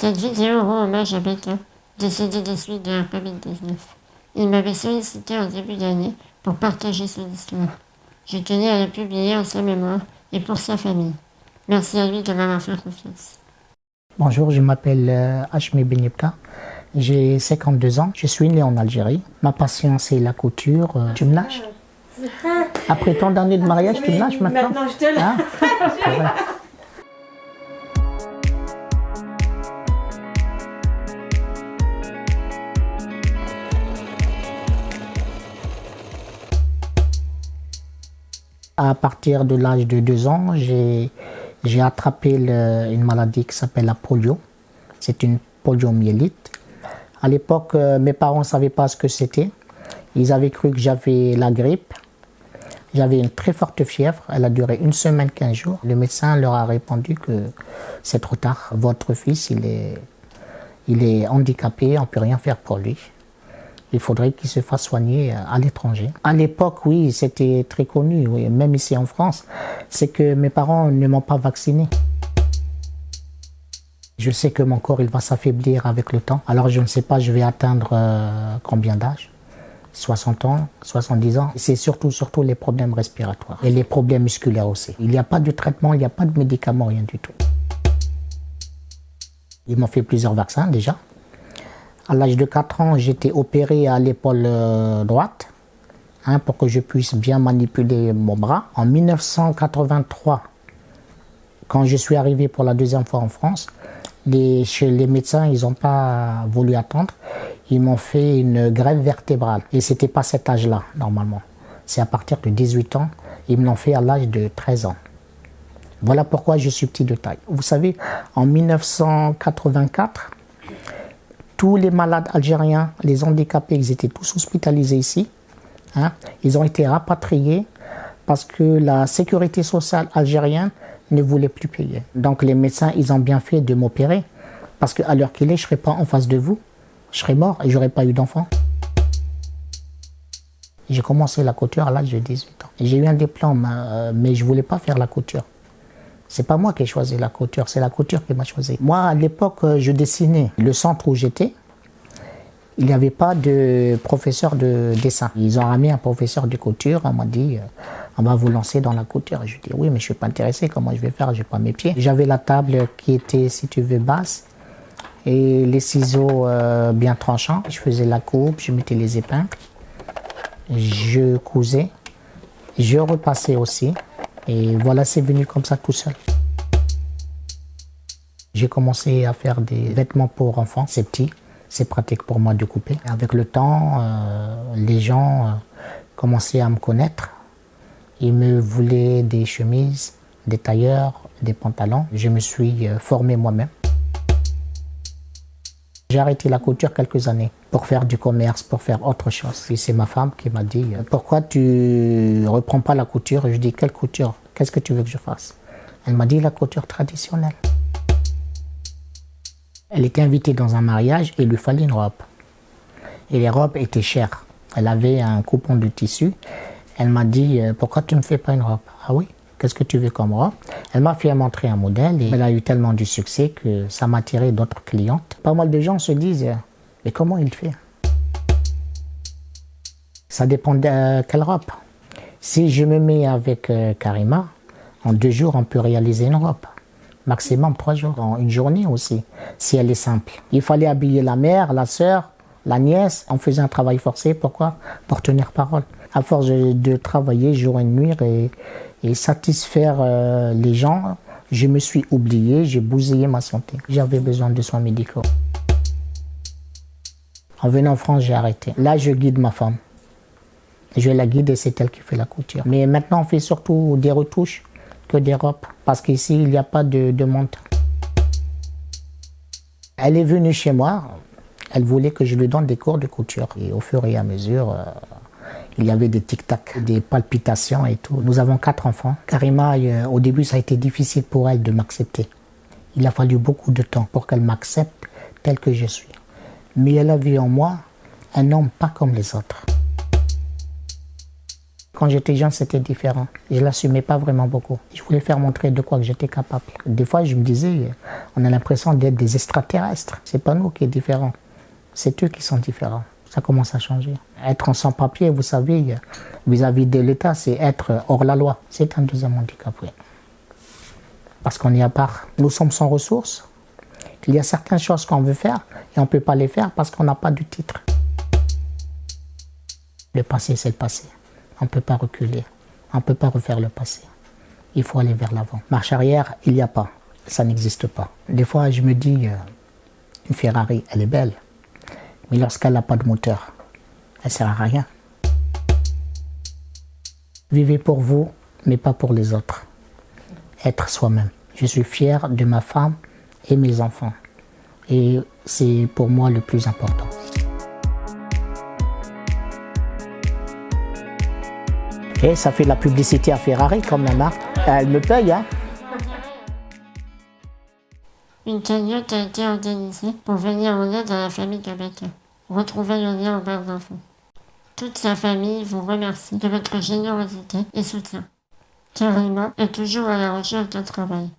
Cette vidéo rend hommage à Beto, décédé des suites de la Covid-19. Il m'avait sollicité en début d'année pour partager son histoire. Je tenais à le publier en sa mémoire et pour sa famille. Merci à lui de m'avoir fait confiance. Bonjour, je m'appelle Hachmi Benibka, j'ai 52 ans, je suis né en Algérie. Ma passion c'est la couture. Tu me lâches? Après tant d'années de mariage, tu me lâches maintenant? Maintenant je te lâche. Hein? À partir de l'âge de 2 ans, j'ai attrapé une maladie qui s'appelle la polio. C'est une poliomyélite. À l'époque, mes parents ne savaient pas ce que c'était. Ils avaient cru que j'avais la grippe. J'avais une très forte fièvre. Elle a duré 1 semaine, 15 jours. Le médecin leur a répondu que c'est trop tard. Votre fils, il est handicapé, on ne peut rien faire pour lui. Il faudrait qu'il se fasse soigner à l'étranger. À l'époque, oui, c'était très connu, oui, même ici en France. C'est que mes parents ne m'ont pas vacciné. Je sais que mon corps il va s'affaiblir avec le temps. Alors je ne sais pas, je vais atteindre combien d'âge? 60 ans, 70 ans. C'est surtout les problèmes respiratoires et les problèmes musculaires aussi. Il n'y a pas de traitement, il n'y a pas de médicaments, rien du tout. Ils m'ont fait plusieurs vaccins déjà. À l'âge de 4 ans, j'étais opéré à l'épaule droite pour que je puisse bien manipuler mon bras. En 1983, quand je suis arrivé pour la 2e fois en France, chez les médecins, ils n'ont pas voulu attendre. Ils m'ont fait une greffe vertébrale. Et ce n'était pas cet âge-là, normalement. C'est à partir de 18 ans. Ils me l'ont fait à l'âge de 13 ans. Voilà pourquoi je suis petit de taille. Vous savez, en 1984, tous les malades algériens, les handicapés, ils étaient tous hospitalisés ici. Ils ont été rapatriés parce que la sécurité sociale algérienne ne voulait plus payer. Donc les médecins, ils ont bien fait de m'opérer parce qu'à l'heure qu'il est, je ne serais pas en face de vous. Je serais mort et je n'aurais pas eu d'enfant. J'ai commencé la couture à l'âge de 18 ans. J'ai eu un diplôme, mais je ne voulais pas faire la couture. C'est pas moi qui ai choisi la couture, c'est la couture qui m'a choisi. Moi, à l'époque, je dessinais. Le centre où j'étais, il n'y avait pas de professeur de dessin. Ils ont ramené un professeur de couture, on m'a dit, on va vous lancer dans la couture. Je dis, oui, mais je ne suis pas intéressé, comment je vais faire, je n'ai pas mes pieds. J'avais la table qui était, si tu veux, basse, et les ciseaux bien tranchants. Je faisais la coupe, je mettais les épingles, je cousais, je repassais aussi. Et voilà, c'est venu comme ça tout seul. J'ai commencé à faire des vêtements pour enfants, c'est petit, c'est pratique pour moi de couper. Avec le temps, les gens commençaient à me connaître. Ils me voulaient des chemises, des tailleurs, des pantalons. Je me suis formé moi-même. J'ai arrêté la couture quelques années pour faire du commerce, pour faire autre chose. Et c'est ma femme qui m'a dit « Pourquoi tu ne reprends pas la couture ?» Je dis « Quelle couture? Qu'est-ce que tu veux que je fasse ?» Elle m'a dit « La couture traditionnelle. » Elle était invitée dans un mariage et il lui fallait une robe. Et les robes étaient chères. Elle avait un coupon de tissu. Elle m'a dit « Pourquoi tu ne me fais pas une robe ?»« Ah oui, qu'est-ce que tu veux comme robe ?» Elle m'a fait montrer un modèle et elle a eu tellement du succès que ça m'a attiré d'autres clientes. Pas mal de gens se disent « Mais comment il fait ?» Ça dépend de quelle robe. Si je me mets avec Karima, en 2 jours, on peut réaliser une robe. Maximum 3 jours, en une journée aussi, si elle est simple. Il fallait habiller la mère, la sœur, la nièce. On faisait un travail forcé, pourquoi? Pour tenir parole. À force de travailler jour et nuit et satisfaire les gens, je me suis oublié, j'ai bousillé ma santé. J'avais besoin de soins médicaux. En venant en France, j'ai arrêté. Là, je guide ma femme. Je la guide et c'est elle qui fait la couture. Mais maintenant, on fait surtout des retouches que des robes. Parce qu'ici, il n'y a pas de demande. Elle est venue chez moi. Elle voulait que je lui donne des cours de couture. Et au fur et à mesure, il y avait des tic-tac, des palpitations et tout. Nous avons 4 enfants. Karima, au début, ça a été difficile pour elle de m'accepter. Il a fallu beaucoup de temps pour qu'elle m'accepte tel que je suis. Mais elle a vu en moi un homme pas comme les autres. Quand j'étais jeune, c'était différent. Je ne l'assumais pas vraiment beaucoup. Je voulais faire montrer de quoi que j'étais capable. Des fois, je me disais, on a l'impression d'être des extraterrestres. C'est pas nous qui sommes différents. C'est eux qui sont différents. Ça commence à changer. Être en sans-papier, vous savez, vis-à-vis de l'État, c'est être hors la loi. C'est un deuxième handicap, oui. Parce qu'on est à part. Nous sommes sans ressources. Il y a certaines choses qu'on veut faire et on ne peut pas les faire parce qu'on n'a pas du titre. Le passé, c'est le passé. On ne peut pas reculer. On ne peut pas refaire le passé. Il faut aller vers l'avant. Marche arrière, il n'y a pas. Ça n'existe pas. Des fois, je me dis, une Ferrari, elle est belle. Mais lorsqu'elle n'a pas de moteur, elle ne sert à rien. Vivez pour vous, mais pas pour les autres. Être soi-même. Je suis fier de ma femme et mes enfants. Et c'est pour moi le plus important. Et ça fait de la publicité à Ferrari quand même, hein. Elle me paye, hein. Une cagnotte a été organisée pour venir en aide à la famille de Becca. Retrouvez le lien en barre d'infos. Toute sa famille vous remercie de votre générosité et soutien. Karima est toujours à la recherche d'un travail.